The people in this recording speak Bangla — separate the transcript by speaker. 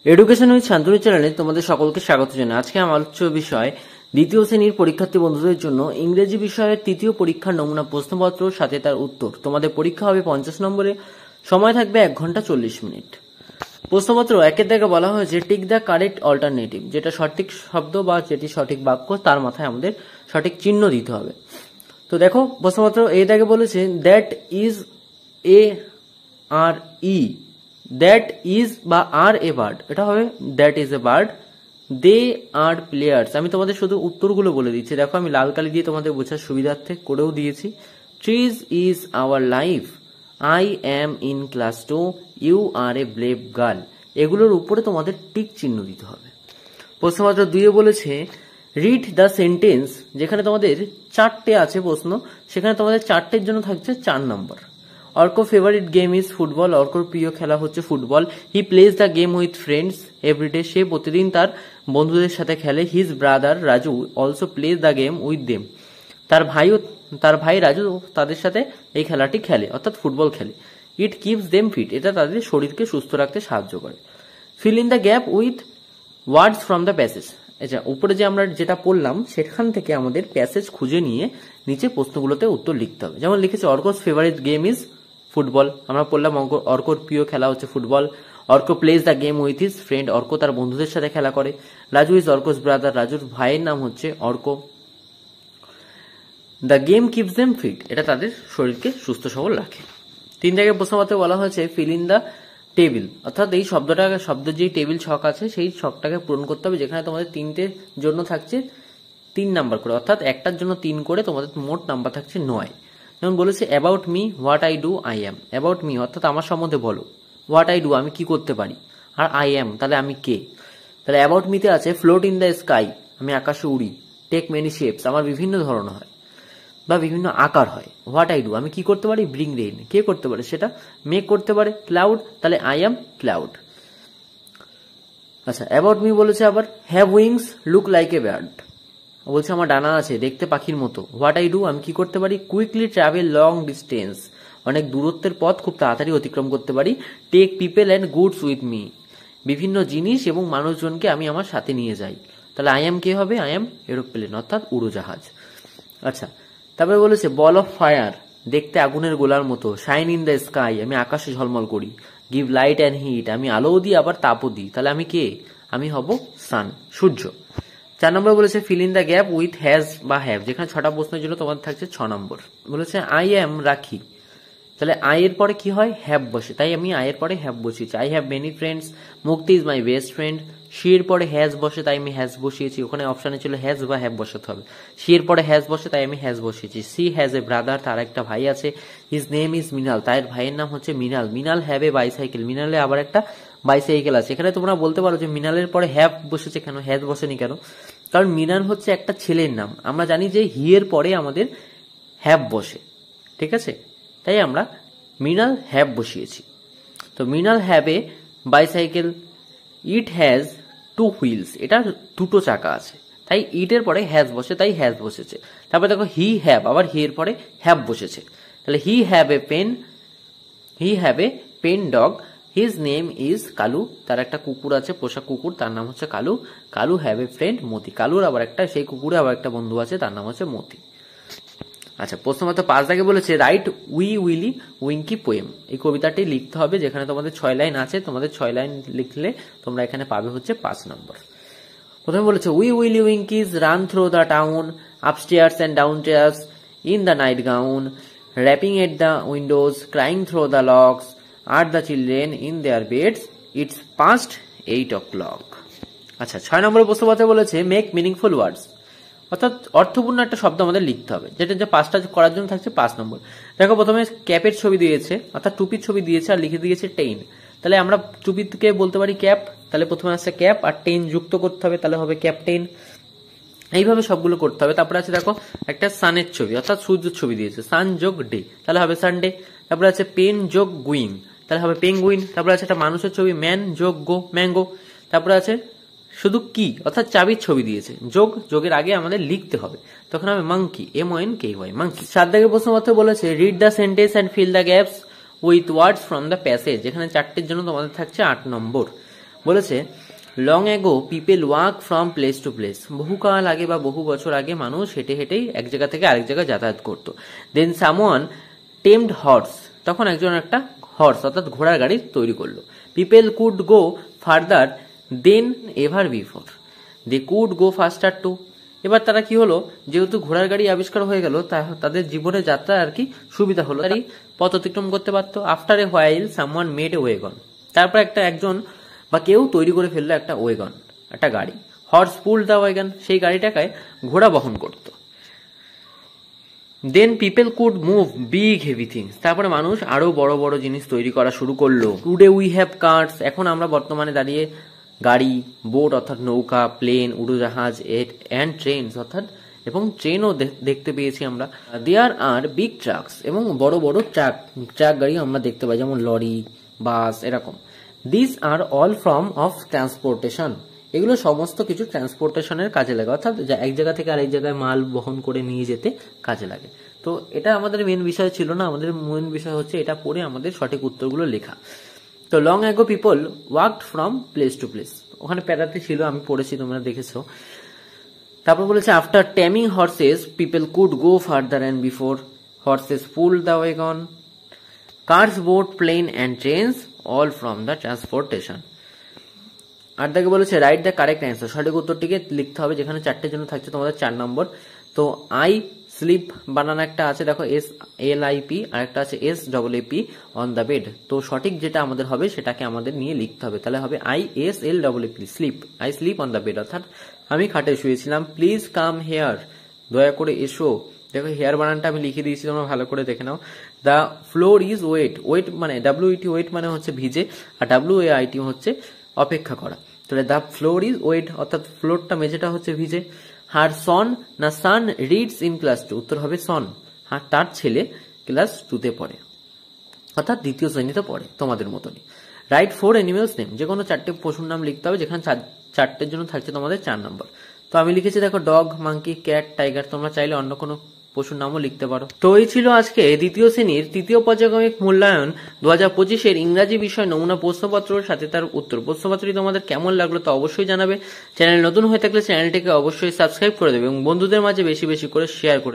Speaker 1: এডুকেশন উইথ শান্তনু চ্যানেলে তোমাদের সকলকে স্বাগত জানাই। আজকে আমার আলোচ্য বিষয় দ্বিতীয় শ্রেণীর পরীক্ষার্থী বন্ধুদের জন্য ইংরেজি বিষয়ের তৃতীয় পরীক্ষার নমুনা প্রশ্নপত্র সাথে তার উত্তর। তোমাদের পরীক্ষা হবে 50 নম্বরে, সময় থাকবে 1 ঘন্টা 40 মিনিট। প্রশ্নপত্র একের দাগে বলা হয়েছে টিক দ্য কারেক্ট অল্টারনেটিভ, যেটা সঠিক শব্দ বা যেটি সঠিক বাক্য তার মাথায় আমাদের সঠিক চিহ্ন দিতে হবে। তো দেখো প্রশ্নপত্র এই দাগে বলেছে দ্যাট ইজ এ আর ই, দ্যাট ইজ বা আর এ বার্ড, এটা হবে that is a bird, they are players. আমি তোমাদের শুধু উত্তরগুলো বলে দিচ্ছি, দেখো আমি লাল কালি দিয়ে তোমাদের বোঝার সুবিধার্থে করেও দিয়েছি। Trees is our life, I am in class 2, you are a brave girl. এগুলোর উপরে তোমাদের টিক চিহ্ন দিতে হবে। প্রশ্নপত্র 2 বলেছে রিড দ্য সেন্টেন্স, যেখানে তোমাদের 4টে আছে প্রশ্ন, সেখানে তোমাদের 4টের জন্য থাকছে 4 নম্বর। Arko favourite game is football, অর্কর প্রিয় খেলা হচ্ছে football. He plays the game with friends everyday, সে প্রতিদিন তার বন্ধুদের সাথে খেলে। His brother Raju also plays the game with them, তার ভাই রাজু তাদের সাথে এই খেলাটি খেলে, অর্থাৎ ফুটবল খেলে। ইট কিপস দেম ফিট, এটা তাদের শরীরকে সুস্থ রাখতে সাহায্য করে। Fill in the gap with words from the passage, আচ্ছা উপরে যে আমরা যেটা পড়লাম সেখান থেকে আমাদের প্যাসেজ খুঁজে নিয়ে নিচে প্রশ্নগুলোতে উত্তর লিখতে হবে। যেমন লিখেছে Arko's favourite game is football, আমরা পড়লাম অর্কর প্রিয় খেলা হচ্ছে football. Arko plays the game with his friend, Arko তার বন্ধুদের সাথে খেলা করে। রাজু ইজ অর্কোস ব্রাদার, রাজুর ভাইয়ের নাম হচ্ছে Arko. The game keeps them fit, এটা তাদের শরীরকে সুস্থ সবল রাখে। 3 জায়গায় প্রশ্নপত্রে বলা হয়েছে ফিল ইন দ্য টেবিল, অর্থাৎ এই শব্দের যে টেবিল ছক আছে সেই ছকটাকে পূরণ করতে হবে, যেখানে তোমাদের 3টের জন্য থাকছে 3 নাম্বার করে, অর্থাৎ একটার জন্য 3 করে তোমাদের মোট নাম্বার থাকছে 9। যেমন বলেছে about me what I do I am, about me অর্থাৎ আমার সম্বন্ধে বলো, হোয়াট আই ডু আমি কি করতে পারি, আর আই অ্যাম তাহলে আমি কে। তাহলে অ্যাবাউট মিতে আছে ফ্লোট ইন দ্য স্কাই, আমি আকাশে উড়ি। টেক মেনি শেপস, আমার বিভিন্ন ধরন হয় বা বিভিন্ন আকার হয়। হোয়াট আই ডু আমি কি করতে পারি, ব্রিং রেইন কে করতে পারে সেটা, মেক করতে পারে। ক্লাউড তাহলে আই অ্যাম ক্লাউড। আচ্ছা অ্যাবাউট মি বলেছে আবার have wings look like a bird, বলছে আমার ডানা আছে দেখতে পাখির মতো। হোয়াট আই ডু আমি কি করতে পারি, কুইকলি ট্রাভেল লং ডিস্টেন্স, অনেক দূরত্বের পথ খুব তাড়াতাড়ি অতিক্রম করতে পারি। Take people and goods with me, বিভিন্ন জিনিস এবং মানুষজনকে আমি আমার সাথে নিয়ে যাই। তাহলে আই অ্যাম কে হবে, আই অ্যাম এরোপ্লেন অর্থাৎ উড়োজাহাজ। আচ্ছা তারপরে বলেছে বল অফ ফায়ার, দেখতে আগুনের গোলার মতো। শাইন ইন দ্য স্কাই, আমি আকাশে ঝলমল করি। গিভ লাইট অ্যান্ড হিট, আমি আলোও দিই আবার তাপও দিই। তাহলে আমি কে, আমি হব সান, সূর্য। 4 নম্বর বলেছে fill in the gap with has বা হ্যাভ, যেখানে 6টা প্রশ্নের জন্য তোমাদের থাকছে 6 নম্বর। বলেছে আই অ্যাম রাখি, তাহলে আই এর পরে কি হয়, হ্যাভ বসে, তাই আমি আই এর পরে হ্যাভ বসিয়েছি। I have many friends, Mukti is my best friend. She এর পরে হ্যাজ বসে তাই আমি হ্যাজ বসিয়েছি, ওখানে অপশনে ছিল হ্যাজ বা হ্যাভ বসাতে হবে। সি এর পরে হ্যাজ বসে তাই আমি হ্যাজ বসিয়েছি। সি হ্যাজ এ ব্রাদার, তার একটা ভাই আছে। হিজ নেম ইজ মিনাল, তার ভাইয়ের নাম হচ্ছে মিনাল। মিনাল হ্যাভ এ বাইসাইকেল, মিনালে আবার একটা বাইসাইকেল আছে। এখানে তোমরা বলতে পারো যে মিনালের পরে হ্যাভ বসেছে কেন, হ্যাজ বসেনি কেন, কারণ মিনাল হচ্ছে একটা ছেলের নাম। আমরা জানি যে হি এর পরে আমাদের হ্যাভ বসে, ঠিক আছে, তাই আমরা মিনাল হ্যাভ বসিয়েছি। তো Minal have a bicycle, it has 2 wheels, এটা 2টো চাকা আছে, তাই ইট এর পরে হ্যাজ বসে তাই হ্যাজ বসেছে। তারপরে দেখো হি হ্যাভ, আবার হি এর পরে হ্যাভ বসেছে, তাহলে he have a pen dog. His name is Kalu, তার একটা কুকুর আছে, পোষা কুকুর, তার নাম হচ্ছে Kalu. Kalu have a friend Moti, কালুর আবার একটা, সেই কুকুরে আবার একটা বন্ধু আছে, তার নাম হচ্ছে মতি। আচ্ছা প্রশ্নপত্র 5 দাগে বলেছে write wee Willie Winkie poem, এই কবিতাটি লিখতে হবে, যেখানে তোমাদের 6 লাইন আছে, তোমাদের 6 লাইন লিখলে তোমরা এখানে পাবে হচ্ছে 5 নম্বর। প্রথমে বলেছে Wee Willie Winkie run through the town, upstairs and downstairs in the night gown, rapping at the windows, crying through the locks, are the children in their beds, it's past 8 o'clock। আচ্ছা 6 নম্বরের প্রশ্নপত্রে বলেছে মেক মিনিংফুল ওয়ার্ডস, অর্থাৎ অর্থপূর্ণ একটা শব্দ আমাদের লিখতে হবে, যেটা যে 5টা করার জন্য থাকছে 5 নম্বর। দেখো প্রথমে ক্যাপের ছবি দিয়েছে, অর্থাৎ টুপির ছবি দিয়েছে, আর লিখে দিয়েছে টেন, তাহলে আমরা টুপিকে বলতে পারি ক্যাপ, তাহলে প্রথমে আসছে ক্যাপ আর টেন যুক্ত করতে হবে, তাহলে হবে ক্যাপ্টেন। এইভাবে সবগুলো করতে হবে। তারপরে আছে দেখো একটা সানের ছবি, অর্থাৎ সূর্যের ছবি দিয়েছে, সান যোগ ডে, তাহলে হবে সানডে। তারপরে আছে পেন যোগ গুইং, তাহলে হবে পেঙ্গুইন। তারপরে আছে একটা মানুষের ছবি, ম্যান যোগ গো, ম্যাঙ্গো। তারপরে আছে শুধু কি, অর্থাৎ চাবির ছবি দিয়েছে, যোগের আগে আমাদের লিখতে হবে, তখন হবে মাংকি, MONKY, মাংকি। 7 দাগের প্রশ্নপত্র বলেছে read the sentence and fill the gaps with words from the passage, যেখানে 4টের জন্য তোমাদের থাকছে 8 নম্বর। বলেছে long ago people walk from place to place, বহুকাল আগে বা বহু বছর আগে মানুষ হেঁটে হেঁটেই এক জায়গা থেকে আরেক জায়গায় যাতায়াত করতো। দেন সামওয়ান টেমড হর্স, তখন একজন একটা হর্স অর্থাৎ ঘোড়ার গাড়ি তৈরি করলো। People could go farther than ever before, they could go faster too. এবার তারা কি হলো, যেহেতু ঘোড়ার গাড়ি আবিষ্কার হয়ে গেল, তাদের জীবনে যাত্রা আর কি সুবিধা হলো, তারই পথ অতিক্রম করতে পারতো। After a while someone made a wagon, তারপর একজন বা কেউ তৈরি করে ফেললো একটা ওয়েগন, একটা গাড়ি। হর্স পুল দা ওয়েগন, সেই গাড়িটাকে ঘোড়া বহন করত। Then people could move big heavy things, তারপরে মানুষ আরো বড় বড় জিনিস তৈরি করা শুরু করলো। টুডে উই হ্যাভ কার্স, এখন আমরা বর্তমানে দাঁড়িয়ে গাড়ি, বোট অর্থাৎ নৌকা, প্লেন, উড়োজাহাজ এন্ড ট্রেনস অর্থাৎ এবং ট্রেনও দেখতে পেয়েছি আমরা। দেয়ার আর বিগ ট্রাকস, এবং বড় বড় ট্রাক গাড়ি আমরা দেখতে পাই, যেমন লরি, বাস, এরকম। This are all form of transportation, এগুলো সমস্ত কিছু ট্রান্সপোর্টেশনের কাজে লাগে, অর্থাৎ এক জায়গা থেকে আরেক জায়গায় মাল বহন করে নিয়ে যেতে কাজে লাগে। তো এটা আমাদের মেন বিষয় ছিল না, আমাদের মেন বিষয় হচ্ছে এটা পড়ে আমাদের সঠিক উত্তরগুলো লেখা। তো long ago people walked from place to place, ওখানে প্যারাতে ছিল, আমি পড়েছি, তোমরা দেখেছো। তারপর বলেছে after taming horses people could go farther and before horses pull the wagon, cars, boat, plane and trains all from the transportation. আর তাকে বলেছে রাইট দ্য কারেক্ট অ্যান্সার, সঠিক উত্তরটিকে লিখতে হবে, যেখানে 4টের জন্য থাকছে তোমাদের 4 নম্বর। তো আই স্লিপ বানানো একটা আছে, দেখো SLIP, আর একটা আছে SAAP অন দ্য বেড। তো সঠিক যেটা আমাদের হবে সেটাকে আমাদের নিয়ে লিখতে হবে, তাহলে হবে ISLAAP sleep, I sleep on the bed, অর্থাৎ আমি খাটে শুয়েছিলাম। প্লিজ কাম হেয়ার, দয়া করে এসো। দেখো হেয়ার বানানটা আমি লিখে দিয়েছি, তোমরা ভালো করে দেখে নাও। The floor is wet, wet মানে WET, ওয়েট মানে হচ্ছে ভিজে, আর WAIT হচ্ছে অপেক্ষা করা। তাহলে দ্য ফ্লোর ইজ ওয়েট অর্থাৎ ফ্লোরটা, মেঝেটা হচ্ছে ভিজে। হার সন না সান রিডস ইন ক্লাস 2, উত্তর হবে সন, আর তার ছেলে ক্লাস 2তে পড়ে, অর্থাৎ 2য় শ্রেণীতে পড়ে, তোমাদের মতনই। রাইট 4 অ্যানিমেলস নেম, যে কোনো 4টে পশুর নাম লিখতে হবে, যেখানে 4টের জন্য থাকছে তোমাদের 4 নম্বর। তো আমি লিখেছি দেখো ডগ, মাঙ্কি, ক্যাট, টাইগার, তোমরা চাইলে অন্য কোনো পশুর নামও লিখতে পারো। তো এই ছিল আজকে 2য় শ্রেণীর 3য় পর্যায়ক্রমিক মূল্যায়ন 2025-এর ইংরাজি বিষয় নমুনা প্রশ্নপত্রের সাথে তার উত্তর। প্রশ্নপত্রটি তোমাদের কেমন লাগলো তা অবশ্যই জানাবে। চ্যানেল নতুন হয়ে থাকলে চ্যানেলটিকে অবশ্যই সাবস্ক্রাইব করে দেবে এবং বন্ধুদের মাঝে বেশি বেশি করে শেয়ার করে